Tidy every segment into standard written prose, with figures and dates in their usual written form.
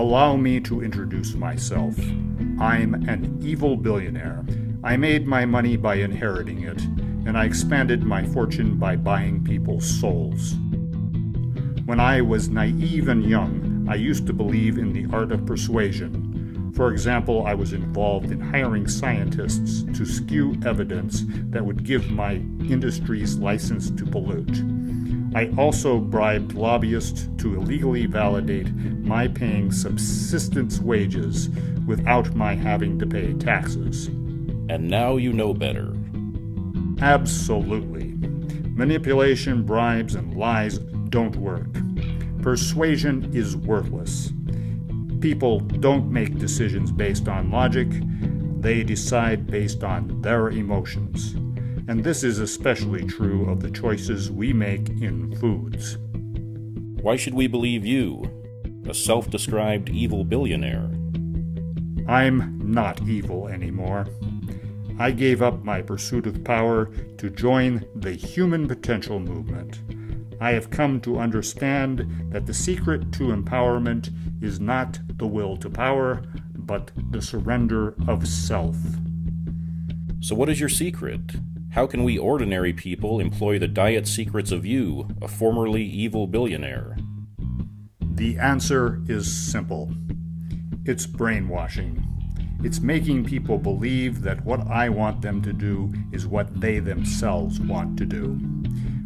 Allow me to introduce myself. I'm an evil billionaire. I made my money by inheriting it, and I expanded my fortune by buying people's souls. When I was naive and young, I used to believe in the art of persuasion. For example, I was involved in hiring scientists to skew evidence that would give my industry's license to pollute. I also bribed lobbyists to illegally validate my paying subsistence wages without my having to pay taxes. And now you know better. Absolutely. Manipulation, bribes, and lies don't work. Persuasion is worthless. People don't make decisions based on logic. They decide based on their emotions. And this is especially true of the choices we make in foods. Why should we believe you, a self-described evil billionaire? I'm not evil anymore. I gave up my pursuit of power to join the human potential movement. I have come to understand that the secret to empowerment is not the will to power, but the surrender of self. So what is your secret? How can we ordinary people employ the diet secrets of you, a formerly evil billionaire? The answer is simple. It's brainwashing. It's making people believe that what I want them to do is what they themselves want to do.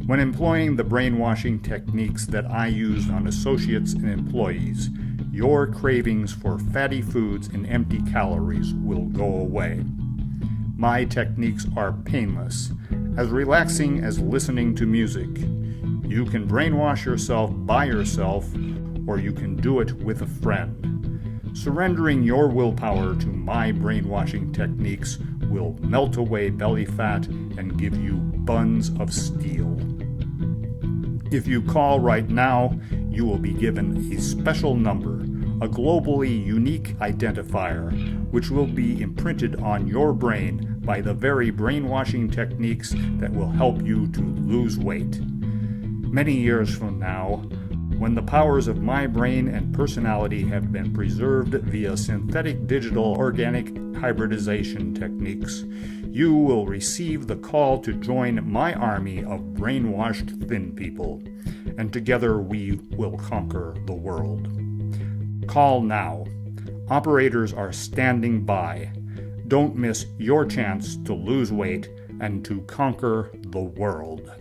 When employing the brainwashing techniques that I used on associates and employees, your cravings for fatty foods and empty calories will go away. My techniques are painless, as relaxing as listening to music. You can brainwash yourself by yourself, or you can do it with a friend. Surrendering your willpower to my brainwashing techniques will melt away belly fat and give you buns of steel. If you call right now, you will be given a special number, a globally unique identifier, which will be imprinted on your brain by the very brainwashing techniques that will help you to lose weight. Many years from now, when the powers of my brain and personality have been preserved via synthetic digital organic hybridization techniques, you will receive the call to join my army of brainwashed thin people, and together we will conquer the world. Call now. Operators are standing by. Don't miss your chance to lose weight and to conquer the world.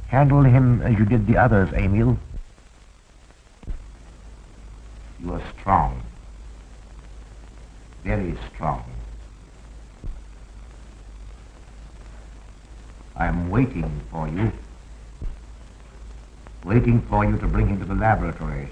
Handle him as you did the others, Emil. You are strong. Very strong. I am waiting for you. Waiting for you to bring him to the laboratory.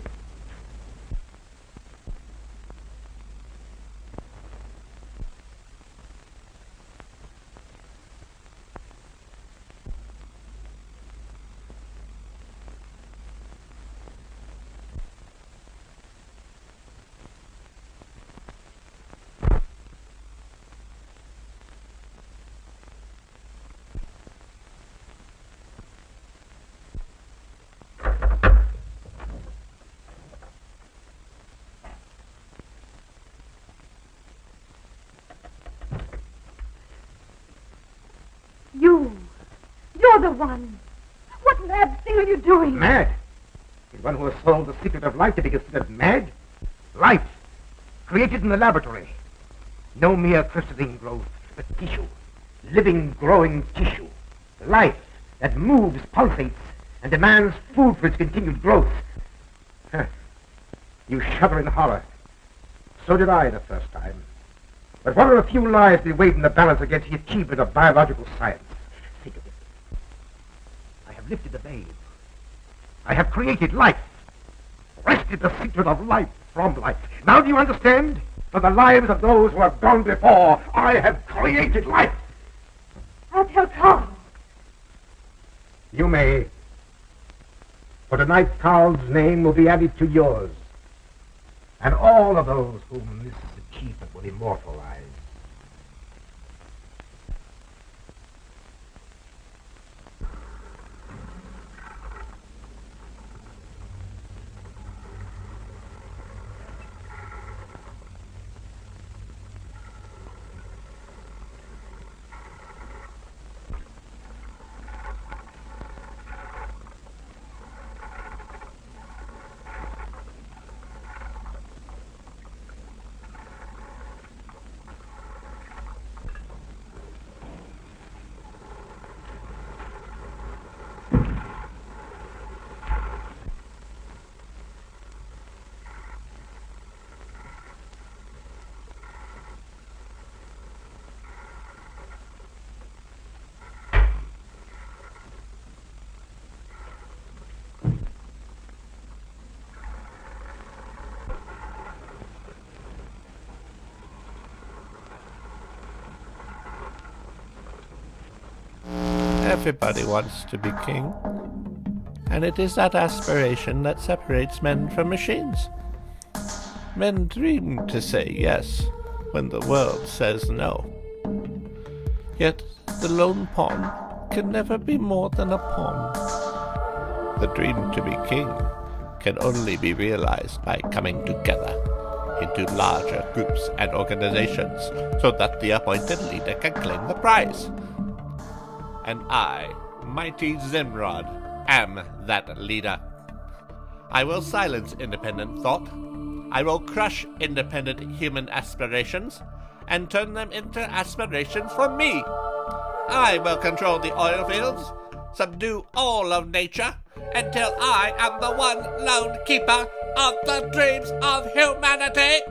You're the one. What mad thing are you doing? Mad? Is one who has solved the secret of life to be considered mad? Life, created in the laboratory. No mere crystalline growth, but tissue. Living, growing tissue. Life that moves, pulsates, and demands food for its continued growth. You shudder in horror. So did I the first time. But what are a few lives that weighed in the balance against the achievement of biological science? Think of it. I have lifted the veil. I have created life, wrested the secret of life from life. Now do you understand? For the lives of those who have gone before, I have created life. I'll tell Carl. You may. For tonight, Carl's name will be added to yours, and all of those whom this achievement will immortalize. Everybody wants to be king, and it is that aspiration that separates men from machines. Men dream to say yes when the world says no. Yet the lone pawn can never be more than a pawn. The dream to be king can only be realized by coming together into larger groups and organizations so that the appointed leader can claim the prize. And I, mighty Zimrod, am that leader. I will silence independent thought. I will crush independent human aspirations and turn them into aspirations for me. I will control the oil fields, subdue all of nature, until I am the one lone keeper of the dreams of humanity.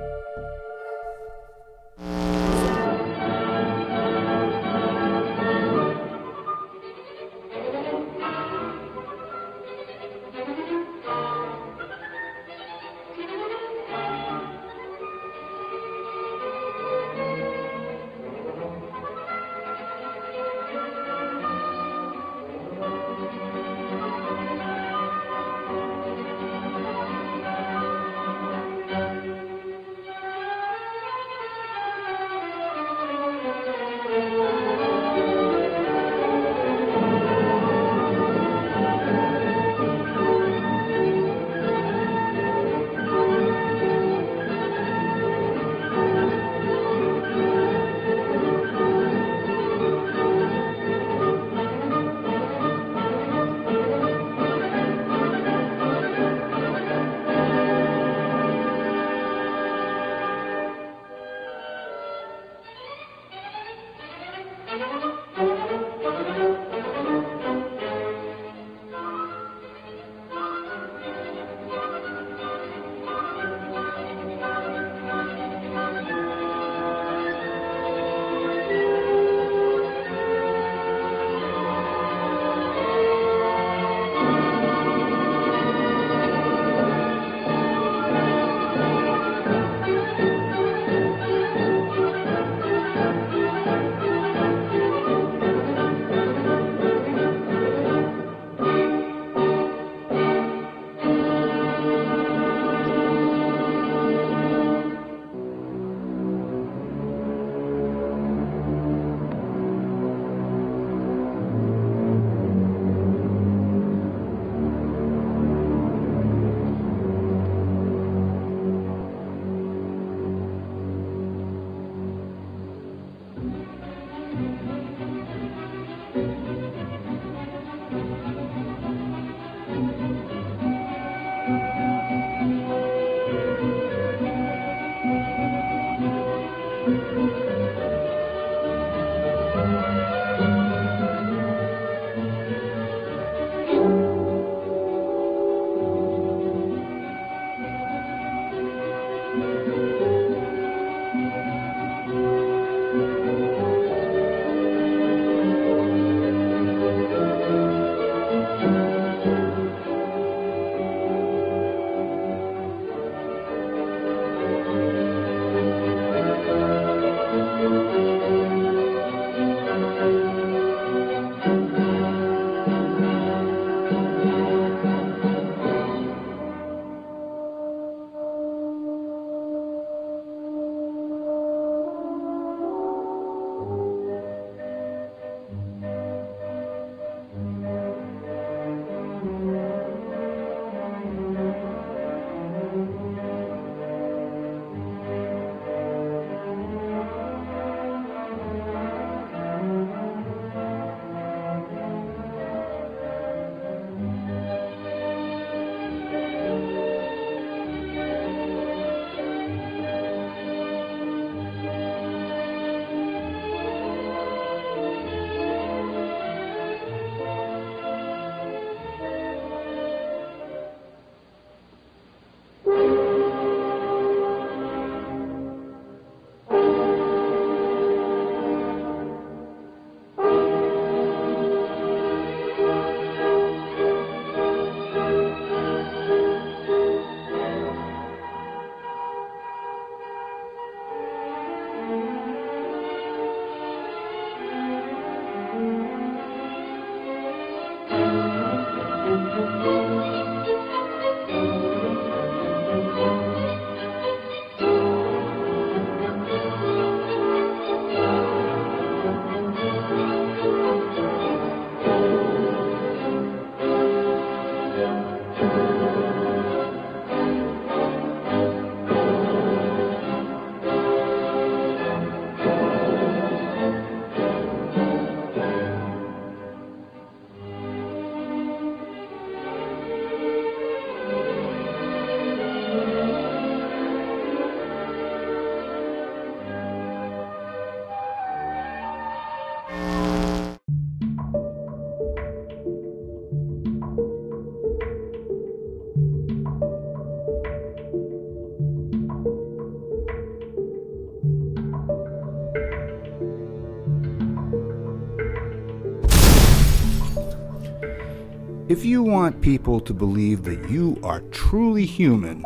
If you want people to believe that you are truly human,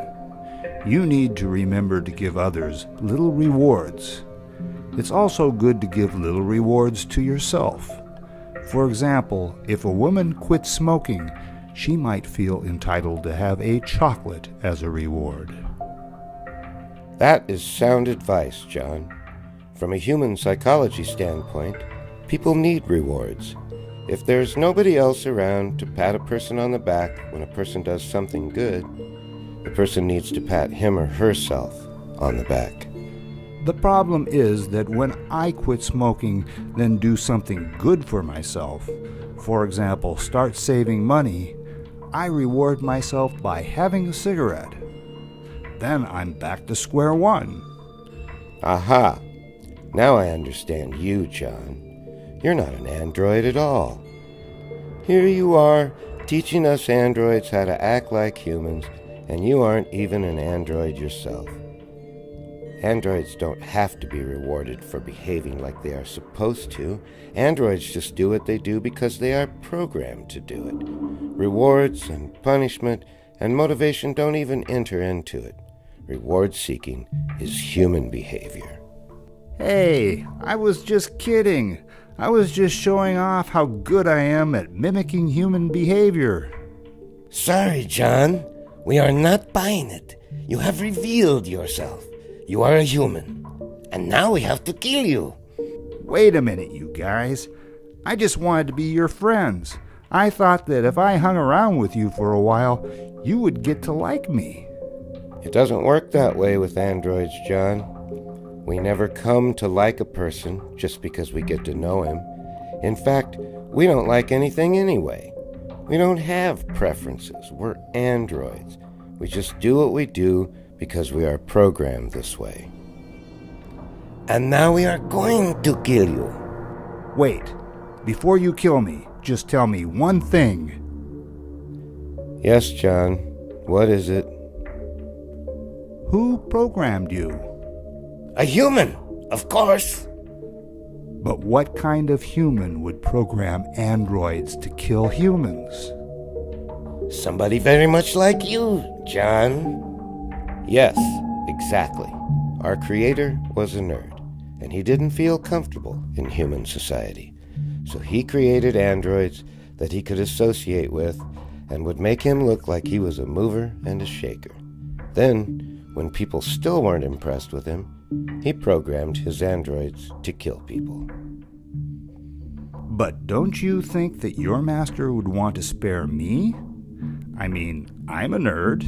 you need to remember to give others little rewards. It's also good to give little rewards to yourself. For example, if a woman quits smoking, she might feel entitled to have a chocolate as a reward. That is sound advice, John. From a human psychology standpoint, people need rewards. If there's nobody else around to pat a person on the back when a person does something good, the person needs to pat him or herself on the back. The problem is that when I quit smoking, then do something good for myself, for example, start saving money, I reward myself by having a cigarette. Then I'm back to square one. Aha! Now I understand you, John. You're not an android at all. Here you are, teaching us androids how to act like humans, and you aren't even an android yourself. Androids don't have to be rewarded for behaving like they are supposed to. Androids just do what they do because they are programmed to do it. Rewards and punishment and motivation don't even enter into it. Reward seeking is human behavior. Hey, I was just kidding. I was just showing off how good I am at mimicking human behavior. Sorry, John. We are not buying it. You have revealed yourself. You are a human. And now we have to kill you. Wait a minute, you guys. I just wanted to be your friends. I thought that if I hung around with you for a while, you would get to like me. It doesn't work that way with androids, John. We never come to like a person just because we get to know him. In fact, we don't like anything anyway. We don't have preferences. We're androids. We just do what we do because we are programmed this way. And now we are going to kill you. Wait, before you kill me, just tell me one thing. Yes, John. What is it? Who programmed you? A human, of course. But what kind of human would program androids to kill humans? Somebody very much like you, John. Yes, exactly. Our creator was a nerd, and he didn't feel comfortable in human society. So he created androids that he could associate with and would make him look like he was a mover and a shaker. Then, when people still weren't impressed with him, he programmed his androids to kill people. But don't you think that your master would want to spare me? I mean, I'm a nerd.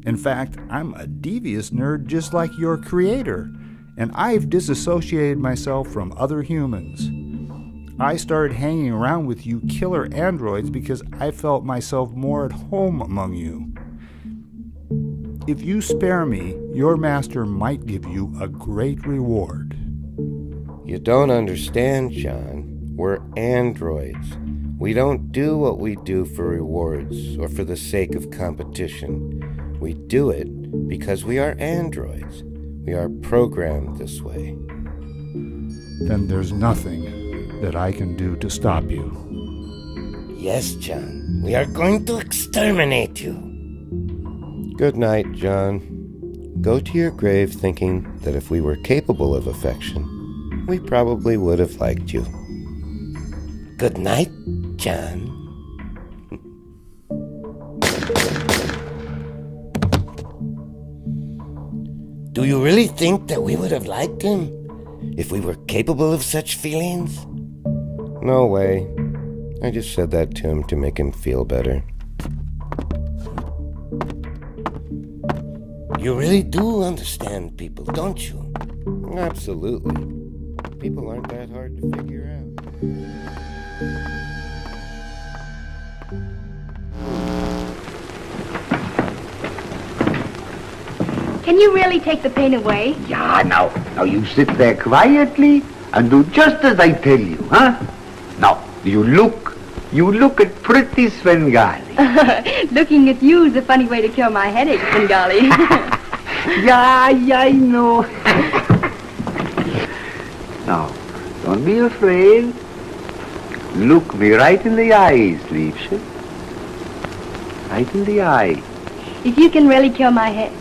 In fact, I'm a devious nerd just like your creator, and I've disassociated myself from other humans. I started hanging around with you killer androids because I felt myself more at home among you. If you spare me, your master might give you a great reward. You don't understand, John. We're androids. We don't do what we do for rewards or for the sake of competition. We do it because we are androids. We are programmed this way. Then there's nothing that I can do to stop you. Yes, John. We are going to exterminate you. Good night, John. Go to your grave thinking that if we were capable of affection, we probably would have liked you. Good night, John. Do you really think that we would have liked him if we were capable of such feelings? No way. I just said that to him to make him feel better. You really do understand people, don't you? Absolutely. People aren't that hard to figure out. Can you really take the pain away? Yeah, now you sit there quietly and do just as I tell you, huh? Now, you look at pretty Svengali. Looking at you is a funny way to cure my headache, Svengali. Yeah, I know. Now, don't be afraid. Look me right in the eyes, Liebchen. Right in the eye. If you can really cure my head.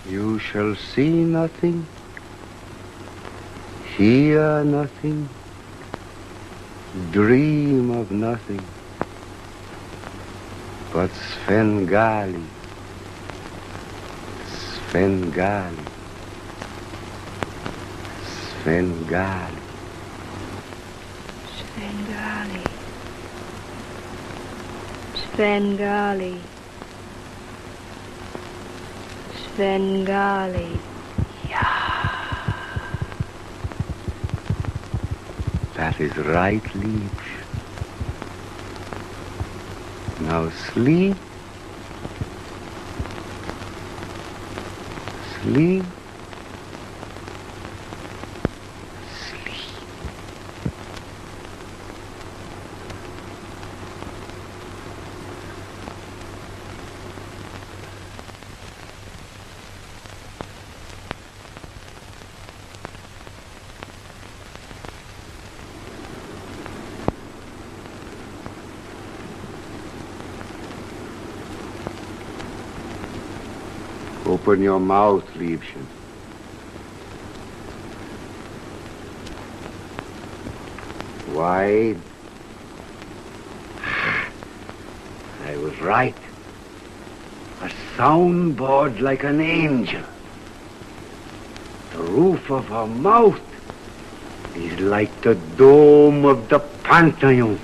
You shall see nothing, hear nothing, dream of nothing but Svengali, Svengali, Svengali. Svengali. Svengali. Svengali. That is right, Liebchen. Now sleep. Sleep. Sleep. Open your mouth, Liebchen. Wide. I was right. A soundboard like an angel. The roof of her mouth is like the dome of the Pantheon.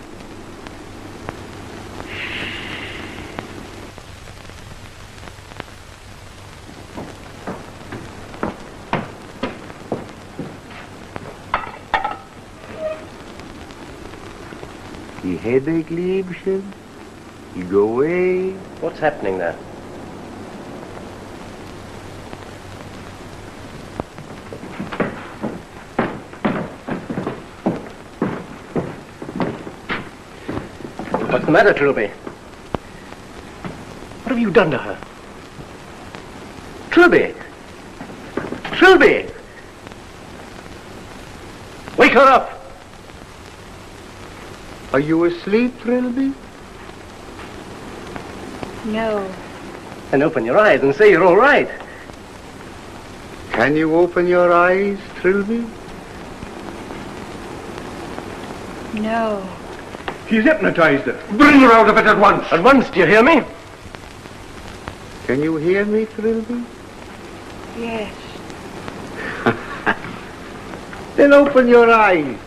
The headache, Liebchen? You go away. What's happening there? What's the matter, Trilby? What have you done to her? Trilby! Trilby! Wake her up! Are you asleep, Trilby? No. Then open your eyes and say you're all right. Can you open your eyes, Trilby? No. He's hypnotized her. Bring her out of it at once. At once, do you hear me? Can you hear me, Trilby? Yes. Then open your eyes.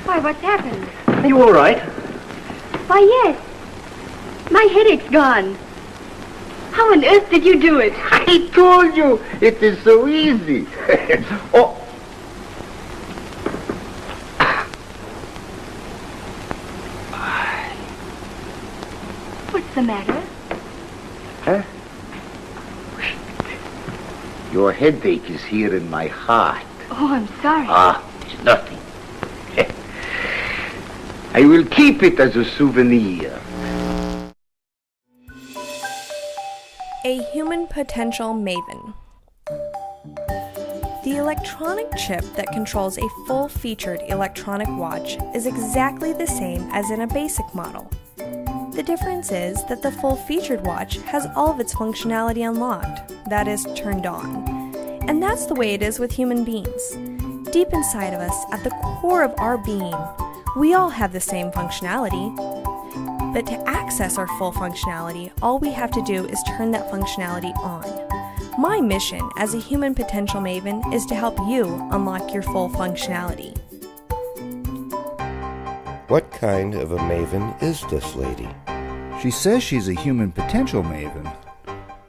Why, what's happened? Are you all right? Why, yes. My headache's gone. How on earth did you do it? I told you, it is so easy. Oh. What's the matter? Huh? Your headache is here in my heart. Oh, I'm sorry. Ah, it's nothing. I will keep it as a souvenir. A human potential maven. The electronic chip that controls a full-featured electronic watch is exactly the same as in a basic model. The difference is that the full-featured watch has all of its functionality unlocked, that is, turned on. And that's the way it is with human beings. Deep inside of us, at the core of our being, we all have the same functionality. But to access our full functionality, all we have to do is turn that functionality on. My mission as a human potential maven is to help you unlock your full functionality. What kind of a maven is this lady? She says she's a human potential maven.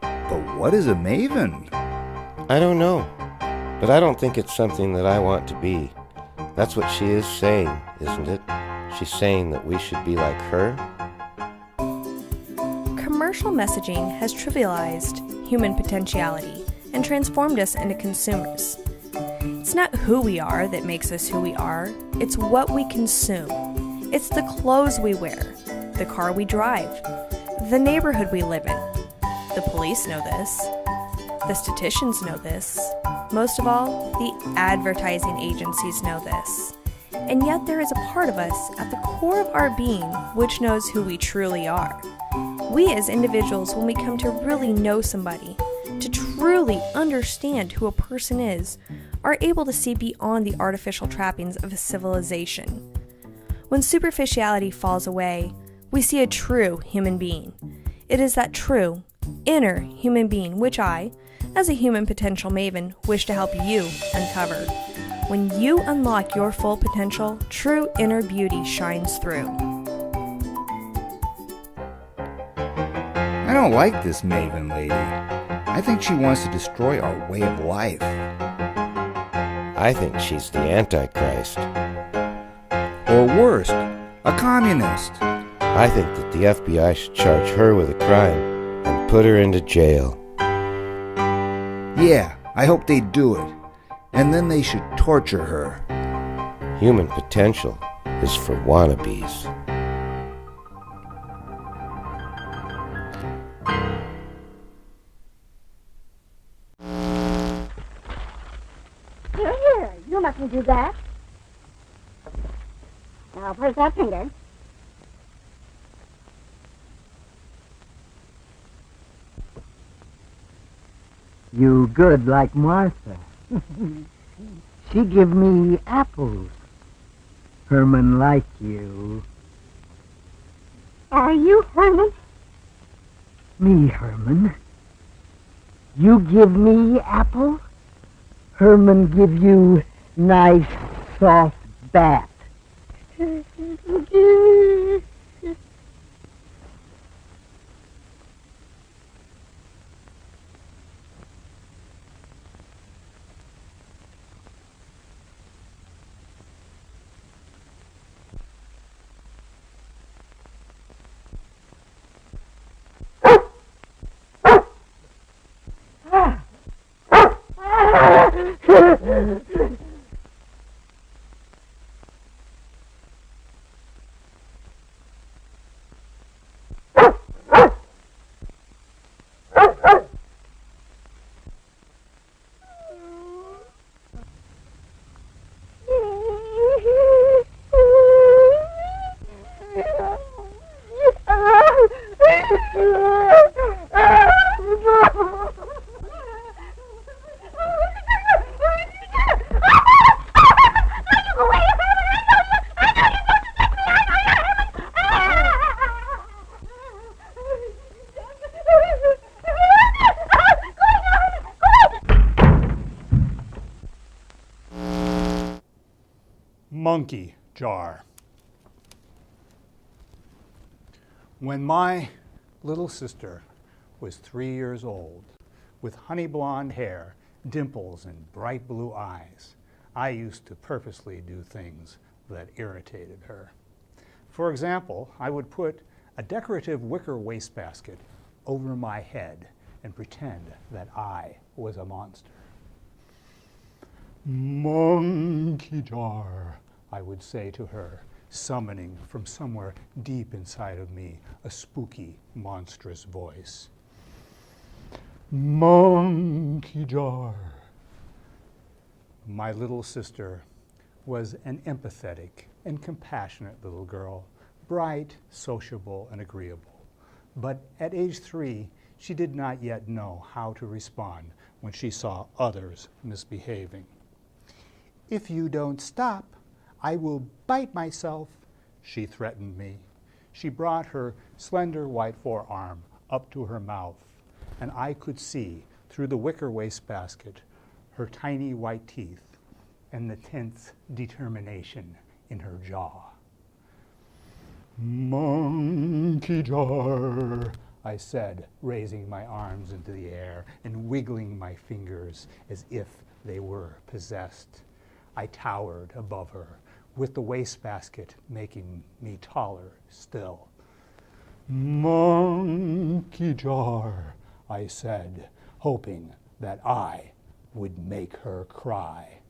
But what is a maven? I don't know, but I don't think it's something that I want to be. That's what she is saying, isn't it? She's saying that we should be like her? Commercial messaging has trivialized human potentiality and transformed us into consumers. It's not who we are that makes us who we are, it's what we consume. It's the clothes we wear, the car we drive, the neighborhood we live in. The police know this. The statisticians know this. Most of all, the advertising agencies know this. And yet there is a part of us at the core of our being which knows who we truly are. We as individuals, when we come to really know somebody, to truly understand who a person is, are able to see beyond the artificial trappings of a civilization. When superficiality falls away, we see a true human being. It is that true, inner human being which I, as a human potential maven, wish to help you uncover. When you unlock your full potential, true inner beauty shines through. I don't like this Maven lady. I think she wants to destroy our way of life. I think she's the Antichrist. Or worse, a communist. I think that the FBI should charge her with a crime and put her into jail. Yeah, I hope they do it. And then they should torture her. Human potential is for wannabes. Here, you mustn't do that. Now, where's that finger? You good like Martha. She give me apples. Herman like you. Are you Herman? Me, Herman. You give me apple. Herman give you nice soft bat. Monkey jar. When my little sister was 3 years old, with honey blonde hair, dimples, and bright blue eyes, I used to purposely do things that irritated her. For example, I would put a decorative wicker wastebasket over my head and pretend that I was a monster. Monkey jar, I would say to her, summoning from somewhere deep inside of me a spooky, monstrous voice. Monkey jar. My little sister was an empathetic and compassionate little girl, bright, sociable, and agreeable. But at age 3, she did not yet know how to respond when she saw others misbehaving. If you don't stop, I will bite myself, she threatened me. She brought her slender white forearm up to her mouth, and I could see through the wicker wastebasket her tiny white teeth and the tense determination in her jaw. Monkey jar, I said, raising my arms into the air and wiggling my fingers as if they were possessed. I towered above her, with the wastebasket making me taller still. Monkey jar, I said, hoping that I would make her cry.